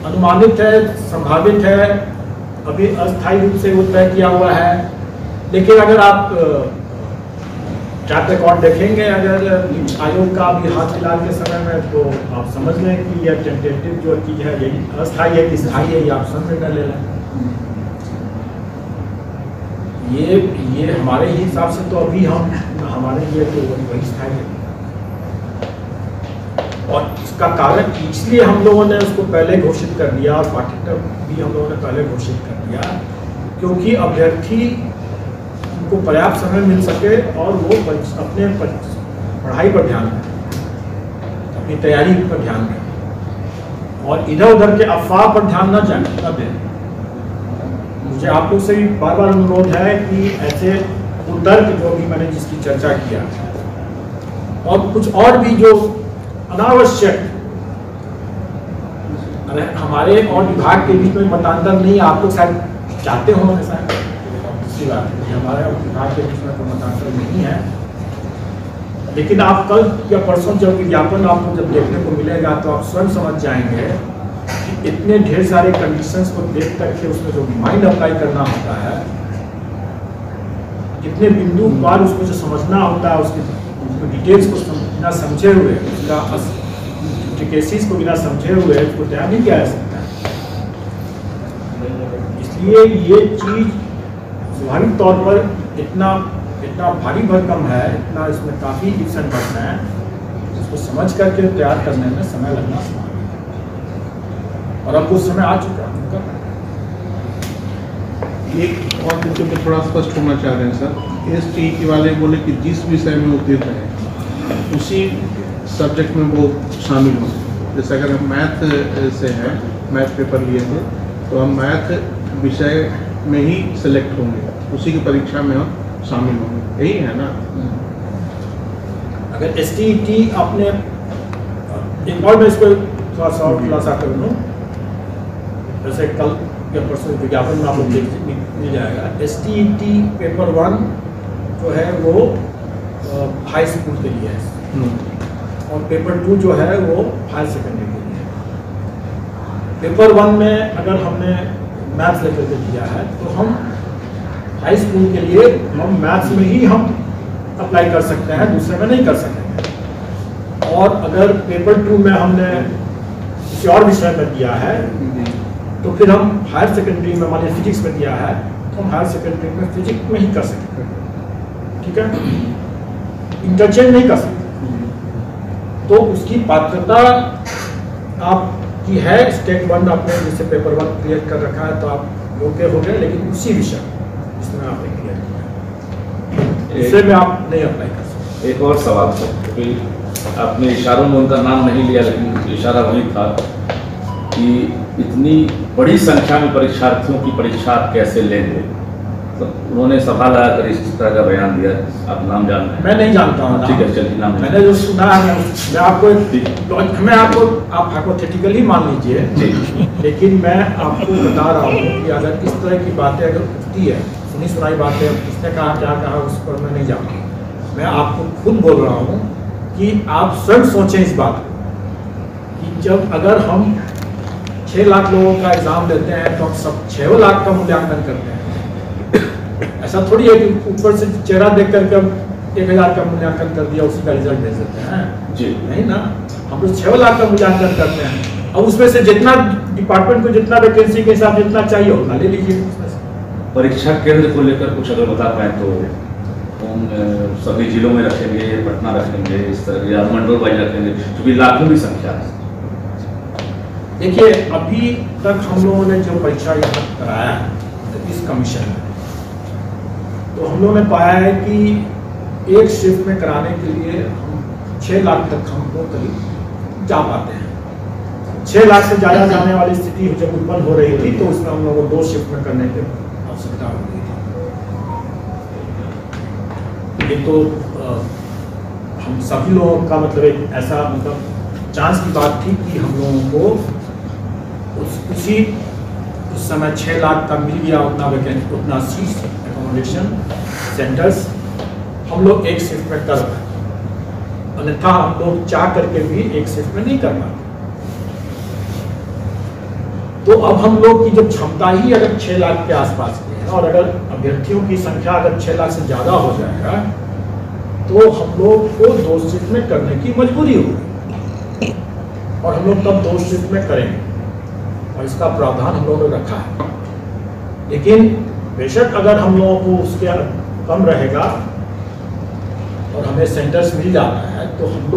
अनुमानित है, संभावित है, अभी अस्थायी रूप से वो तय किया हुआ है। लेकिन अगर आप ट्रैक रिकॉर्ड देखेंगे अगर आयोग का अभी हाल फिलहाल के समय में, तो आप समझ लें कि यह टेंटेटिव जो चीज़ है यही अस्थायी है कि स्थायी है, ये आप समझ में ले लें। ये हमारे ही हिसाब से तो अभी हमारे लिए तो वही स्थायी है, और इसका कारण इसलिए हम लोगों ने उसको पहले घोषित कर दिया और पाठ्यक्रम भी हम लोगों ने पहले घोषित कर दिया, क्योंकि अभ्यर्थी को पर्याप्त समय मिल सके और वो अपने पढ़ाई पर ध्यान दें, अपनी तैयारी पर ध्यान दें और इधर उधर के अफवाह पर ध्यान न दें। मुझे आप लोग से भी बार बार अनुरोध है कि ऐसे कुतर्क जो भी मैंने जिसकी चर्चा किया और कुछ और भी जो अनावश्यक हमारे और विभाग के बीच में मतांतर नहीं, आप लोग शायद चाहते हो ऐसा, दूसरी बात है हमारे विभाग के बीच में कोई मतांतर नहीं है, लेकिन आप कल या परसों जब विज्ञापन आपको जब देखने को मिलेगा तो आप स्वयं समझ जाएंगे कि इतने ढेर सारे कंडीशंस को देख करके उसमें जो माइंड अप्लाई करना होता है, कितने बिंदु पर उसको जो समझना होता है, उसके डिटेल्स को बिना समझे हुए, उसका इंप्लिकेशंस को बिना समझे हुए उसको तैयार नहीं किया जा सकता है। इसलिए ये चीज़ स्वाभाविक तौर पर इतना भारी भरकम है, इतना इसमेहै इसको समझ करके तैयार करने में समय लगना स्वाभाविक, और अब कुछ समय आ चुका है। एक और मुद्दे पर थोड़ा स्पष्ट होना चाह रहे हैं सर, STET वाले बोले कि जिस विषय में उत्तीर्ण है उसी सब्जेक्ट में वो शामिल हों। जैसे अगर हम मैथ से हैं, मैथ पेपर लिए थे, तो हम मैथ विषय में ही सिलेक्ट होंगे, उसी की परीक्षा में हम शामिल होंगे, यही है ना? अगर STET अपने एक और मैं इसको थोड़ा सा और खुलासा कर दूँ, जैसे कल या परसों विज्ञापन में आपको मिल जाएगा, STET पेपर 1 जो है वो हाई स्कूल के लिए है और पेपर 2 जो है वो हायर सेकेंडरी के लिए है। पेपर 1 में अगर हमने मैथ्स लेकर के दिया है तो हम हाई स्कूल के लिए हम मैथ्स में ही हम अप्लाई कर सकते हैं, दूसरे में नहीं कर सकते। और अगर पेपर 2 में हमने किसी और विषय में दिया है तो फिर हम हायर सेकेंडरी में, मान लीजिए फिजिक्स में दिया है तो हम हायर सेकेंडरी में फिजिक्स में ही कर सकते हैं, ठीक है, इंटरचेंज नहीं कर सकते। तो उसकी पात्रता आपकी है, स्टेट 1 आपने जैसे पेपर 1 क्लियर कर रखा है तो आप योग्य हो गए, लेकिन उसी विषय जिसमें आपने क्लियर किया दूसरे में आप नहीं अप्लाई कर सकते। एक और सवाल था, क्योंकि आपने इशारों में उनका नाम नहीं लिया, लेकिन इशारा वही था कि इतनी बड़ी संख्या में परीक्षार्थियों की परीक्षा आप कैसे लेंगे। तो उन्होंने सभा लगाकर इस तरह का बयान दिया, आप नाम जानते हैं? मैं नहीं जानता हूँ। ठीक है, चलिए नाम मैंने जो सुना है मैं आपको आप हाइपोथेटिकली मान लीजिए, लेकिन मैं आपको बता रहा हूँ कि अगर इस तरह की बातें अगर उठती है, सुनी सुनाई बातें, किसने कहा क्या कहा उस पर मैं नहीं जानता। मैं आपको खुद बोल रहा हूँ कि आप स्वयं सोचें इस बात को कि जब अगर हम 6 लाख लोगों का एग्जाम देते हैं तो हम सब 6 लाख का मूल्यांकन करते हैं। ऐसा थोड़ी है कि ऊपर से चेहरा देख करके हम 1000 का मूल्यांकन कर दिया, उसी का रिजल्ट भेज देते हैं जी, नहीं ना। हम लोग 6 लाख का मूल्यांकन करते हैं, अब उसमें से जितना डिपार्टमेंट को जितना वैकेंसी के हिसाब से जितना चाहिए उतना ले लीजिए। परीक्षा केंद्र को लेकर कुछ अगर बता पाए तो उन सभी जिलों में रखेंगे, पटना रखेंगे, इस तरह या मंडल वाइज रखेंगे, क्योंकि लाखों की संख्या है। देखिए, अभी तक हम लोगों ने जो परीक्षा यहाँ कराया है इस कमीशन में, तो हम लोगों ने पाया है कि एक शिफ्ट में कराने के लिए हम 6 लाख तक हम लोग करीब जा पाते हैं। 6 लाख से ज़्यादा जाने वाली स्थिति जब उत्पन्न हो रही थी तो उसमें हम लोगों को 2 शिफ्ट में करने की आवश्यकता हो रही थी। ये तो हम सभी लोगों का मतलब एक ऐसा चांस की बात थी कि हम लोगों को उस समय 6 लाख का मिल गया, उतना वैकेंसी, उतना सीट एकोमोडेशन सेंटर्स हम लोग एक शिफ्ट में कर पाए, अन्यथा हम लोग चाह करके भी एक शिफ्ट में नहीं कर पाते। तो अब हम लोग की जब क्षमता ही अगर 6 लाख के आसपास की है और अगर अभ्यर्थियों की संख्या अगर 6 लाख से ज़्यादा हो जाएगा तो हम लोग को 2 शिफ्ट में करने की मजबूरी होगी और हम लोग तब 2 शिफ्ट में करेंगे और इसका प्रावधान हम लोगों ने रखा है। लेकिन बेशक अगर हम लोगों को उसके कम रहेगा और हमें सेंटर्स मिल जाता है तो हम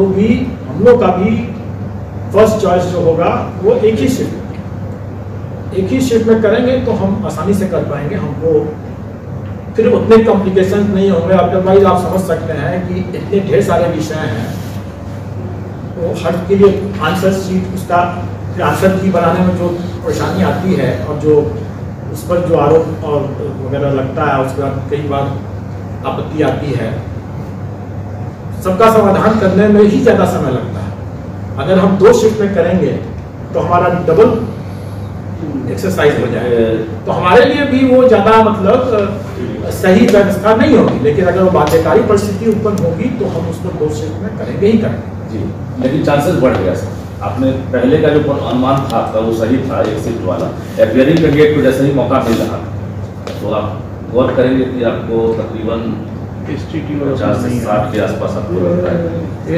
लोग का भी फर्स्ट चॉइस जो होगा वो एक ही शिफ्ट में करेंगे तो हम आसानी से कर पाएंगे। हमको फिर उतने कॉम्प्लिकेशन नहीं होंगे। अदरवाइज आप समझ सकते हैं कि इतने ढेर सारे विषय हैं तो हर के लिए आंसर शीट उसका फिर आंसर की बनाने में जो परेशानी आती है और जो उस पर जो आरोप और वगैरह लगता है उसके बाद कई बार आपत्ति आती है, सबका समाधान करने में ही ज़्यादा समय लगता है। अगर हम 2 शिफ्ट में करेंगे तो हमारा डबल एक्सरसाइज हो जाए तो हमारे लिए भी वो ज़्यादा मतलब सही व्यवस्था नहीं होगी। लेकिन अगर वो बाध्यकारी परिस्थिति उत्पन्न होगी तो हम उसको 2 शिफ्ट में करेंगे ही करेंगे। जी, लेकिन चांसेस बढ़ गया सर। आपने पहले का जो अनुमान था वो सही था, एक शिफ्ट वाला अपियरिंग कैंडिडेट को जैसे ही मौका मिल रहा तो आप गौर करेंगे कि आपको तकरीबन 50 से 60 के आसपास आपको लगता है।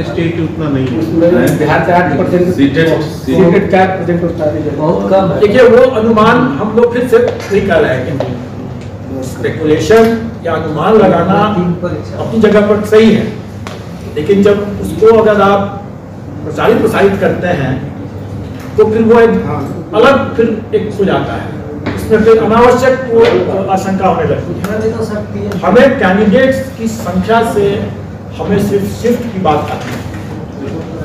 STT उतना नहीं है। बिहार का 8% सीटेड 4% होता है, बहुत कम है। देखिए वो अनुमान हम लोग फिर से नहीं कर रहे हैं कि स्पेकुलेशन या अनुमान लगाना अपनी जगह पर सही है, लेकिन जब उसको अगर आप प्रसारित करते हैं तो फिर वो एक अलग फिर एक हो जाता है, इसमें फिर अनावश्यक वो आशंका होने लगती है। हमें कैंडिडेट्स की संख्या से हमें सिर्फ शिफ्ट की बात आती है।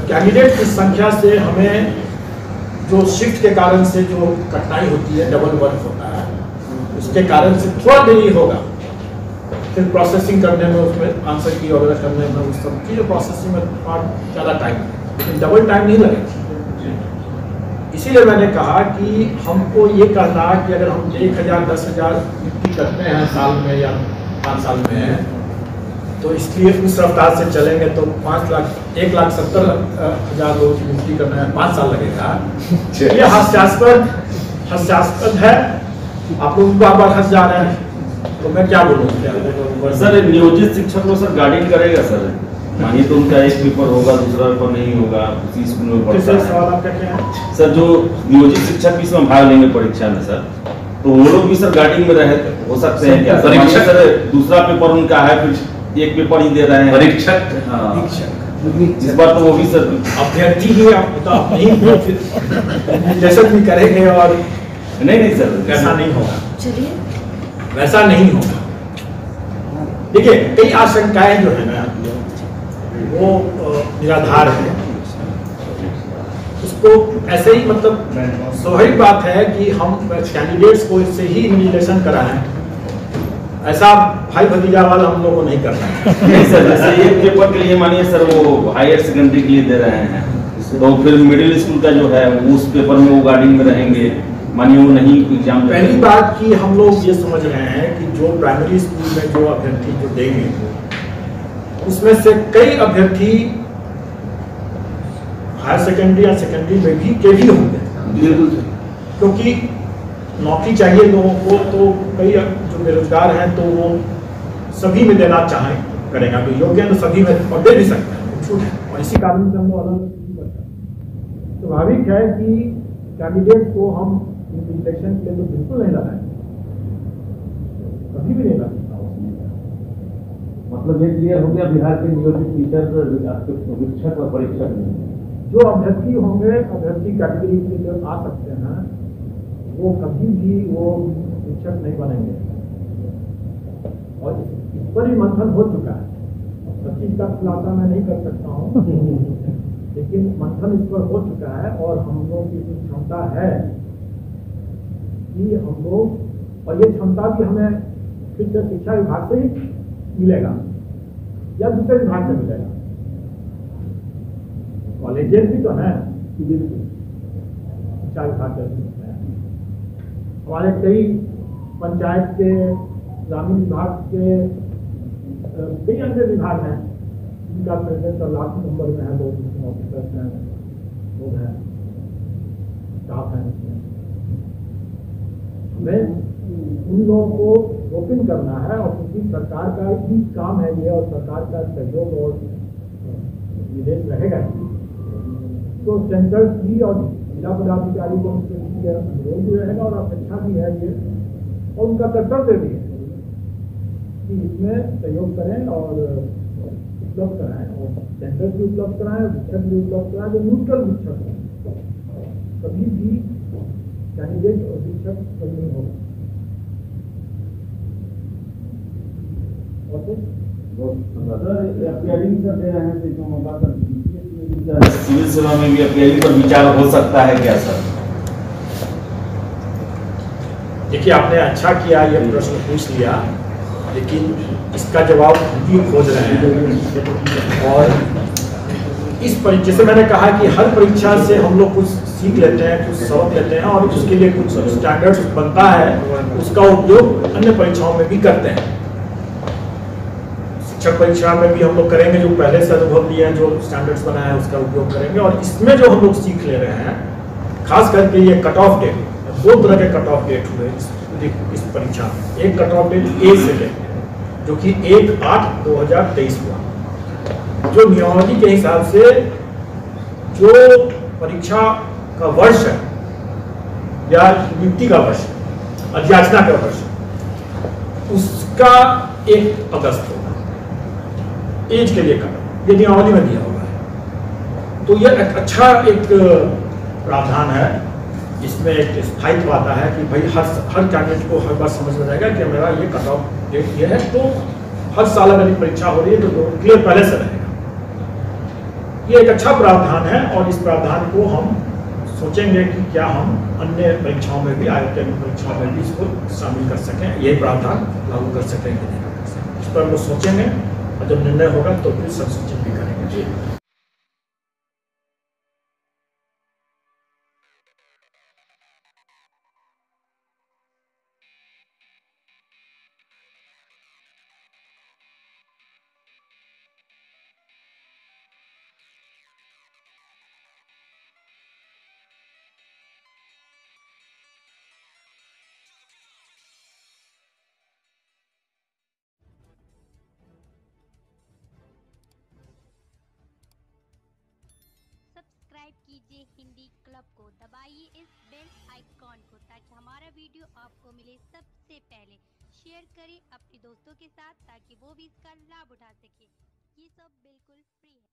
कैंडिडेट की संख्या से हमें जो शिफ्ट के कारण से जो कठिनाई होती है, डबल वर्क होता है, उसके कारण से थोड़ा देरी होगा फिर प्रोसेसिंग करने में, उसमें आंसर की वगैरह करने में, उस सब की प्रोसेसिंग में थोड़ा ज़्यादा टाइम, लेकिन डबल टाइम नहीं लगेगा। इसीलिए मैंने कहा कि हमको ये कहना कि अगर हम 1000 10,000 नियुक्ति करते हैं साल में या 5 साल में, तो इसलिए उस रफ्तार से चलेंगे तो 1,70,000 लोगों की नियुक्ति करना है 5 साल लगेगा। ये हास्यास्पद है। आप लोग बार हंस जा रहे हैं तो मैं क्या बोलूँ। सर नियोजित शिक्षक को सर गाइडिंग करेगा सर, मानिए तो उनका एक पेपर होगा दूसरा पेपर नहीं होगा, उसी स्कूल में पढ़ता है। सवाल आपका क्या है? सर जो नियोजित शिक्षक भी इसमें भाग लेंगे परीक्षा में सर, तो वो लोग भी सर गाइडिंग में रहे हो सकते हैं क्या? परीक्षा सर दूसरा पेपर उनका है, फिर एक पेपर ही दे रहे हैं परीक्षक। इस बार तो वो भी सर अभ्यर्थी ही आप नहीं फिर जैसा भी करेंगे और नहीं सर वैसा नहीं होगा, चलिए वैसा नहीं होगा। देखिए कई आशंकाएं जो है ना वो निराधार है। उसको ऐसे ही मतलब स्वाभाविक बात है कि हम कैंडिडेट्स को इससे ही इन्विजिलेशन कराएं, ऐसा भाई भतीजा वाला हम लोग को नहीं करना है। नहीं सर, जैसे एक पेपर के लिए मानिए सर वो हायर सेकेंडरी के लिए दे रहे हैं, तो फिर मिडिल स्कूल का जो है उस पेपर में वो गार्डिंग में रहेंगे, मानिए वो नहीं एग्जाम। पहली बात कि हम लोग ये समझ रहे हैं कि जो प्राइमरी स्कूल में जो अभ्यर्थी जो देंगे उसमें से कई अभ्यर्थी हायर सेकेंडरी या सेकेंडरी में भी होंगे, क्योंकि नौकरी चाहिए लोगों को। तो कई जो बेरोजगार हैं तो वो सभी में देना करेंगे, तो योग्य तो सभी में और दे भी सकते हैं, छूट है। और इसी कारण से हम लोग अलग करते हैं। स्वाभाविक है कि कैंडिडेट को हम इन्विजिलेशन के लिए तो बिल्कुल नहीं लगाएंगे, कभी भी नहीं लगाएंगे। मतलब ये क्लियर हो गया, बिहार के नियोजित टीचर शिक्षक और परीक्षक नहीं, जो अभ्यर्थी होंगे, अभ्यर्थी कैटेगरी के लिए आ सकते हैं, वो कभी भी वो शिक्षक नहीं बनेंगे। और इस पर ही मंथन हो चुका है। सब चीज का खुलासा मैं नहीं कर सकता हूँ लेकिन मंथन इस पर हो चुका है और हम लोग की जो क्षमता है कि हम लोग, और ये क्षमता भी हमें फिर से शिक्षा विभाग से ही मिलेगा या दूसरे विभाग से मिलेगा। कॉलेजेस भी तो है शिक्षा विभाग से, हमारे कई पंचायत के, ग्रामीण विभाग के कई अन्य विभाग हैं जिनका प्रेजेंट और लाख नंबर में है, लोग ऑफिसर्स हैं, लोग हैं, स्टाफ हैं। हमें उन लोगों को ओपन करना है, और क्योंकि सरकार का ही काम है ये, और सरकार का सहयोग और निर्देश रहेगा, तो सेंटर की और जिला पदाधिकारी को अनुरोध भी रहेगा और अपेक्षा भी है ये, और उनका कर्तव्य भी है कि इसमें सहयोग करें और उपलब्ध कराएं, और सेंटर भी उपलब्ध कराएं, शिक्षक भी उपलब्ध कराएं, जो न्यूट्रल शिक्षक है, कभी भी कैंडिडेट और शिक्षक कोई नहीं होगा। सिविल सेवा में भी अपीलिंग पर विचार हो सकता है क्या सर? देखिए, आपने अच्छा किया ये प्रश्न पूछ लिया, लेकिन इसका जवाब हम भी खोज रहे हैं। और इस परीक्षा, जैसे मैंने कहा कि हर परीक्षा से हम लोग कुछ सीख लेते हैं, कुछ सबक लेते हैं, और उसके लिए कुछ स्टैंडर्ड्स बनता है, उसका उपयोग अन्य परीक्षाओं में भी करते हैं। शिक्षक परीक्षा में भी हम लोग करेंगे, जो पहले से अनुभव लिए हैं, जो स्टैंडर्ड्स बनाए हैं उसका उपयोग करेंगे। और इसमें जो हम लोग सीख ले रहे हैं, खास करके ये कट ऑफ डेट, 2 तरह के कट ऑफ डेट हुए इस परीक्षा में। एक कट ऑफ डेट ए से लेते हैं, जो कि 1/8/2023 हुआ, जो नियमावली के हिसाब से जो परीक्षा का वर्ष है या नियुक्ति का वर्ष, अध्याचना का वर्ष, उसका 1 अगस्त होगा एज के लिए कट, ये नियमावली में दिया हुआ है। तो ये एक अच्छा एक प्रावधान है, इसमें एक स्थायित्व आता है कि भाई हर कैंडिडेट को हर बार समझ में जाएगा कि मेरा ये कट ऑफ डेट ये है, तो हर साल अगर ये परीक्षा हो रही है तो क्लियर पहले से रहेगा। ये एक अच्छा प्रावधान है, और इस प्रावधान को हम सोचेंगे कि क्या हम अन्य परीक्षाओं में भी, आईआईटी परीक्षाओं में भी इसको शामिल कर सकें, यही प्रावधान लागू कर सकें कि नहीं कर सकें, इस पर हम लोग सोचेंगे, और जब निर्णय होगा तो फिर संसूचित भी करेंगे। सब्सक्राइब कीजिए हिंदी क्लब को, दबाइए इस बेल आइकॉन को ताकि हमारा वीडियो आपको मिले सबसे पहले। शेयर करें अपने दोस्तों के साथ ताकि वो भी इसका लाभ उठा सके। ये सब बिल्कुल फ्री है।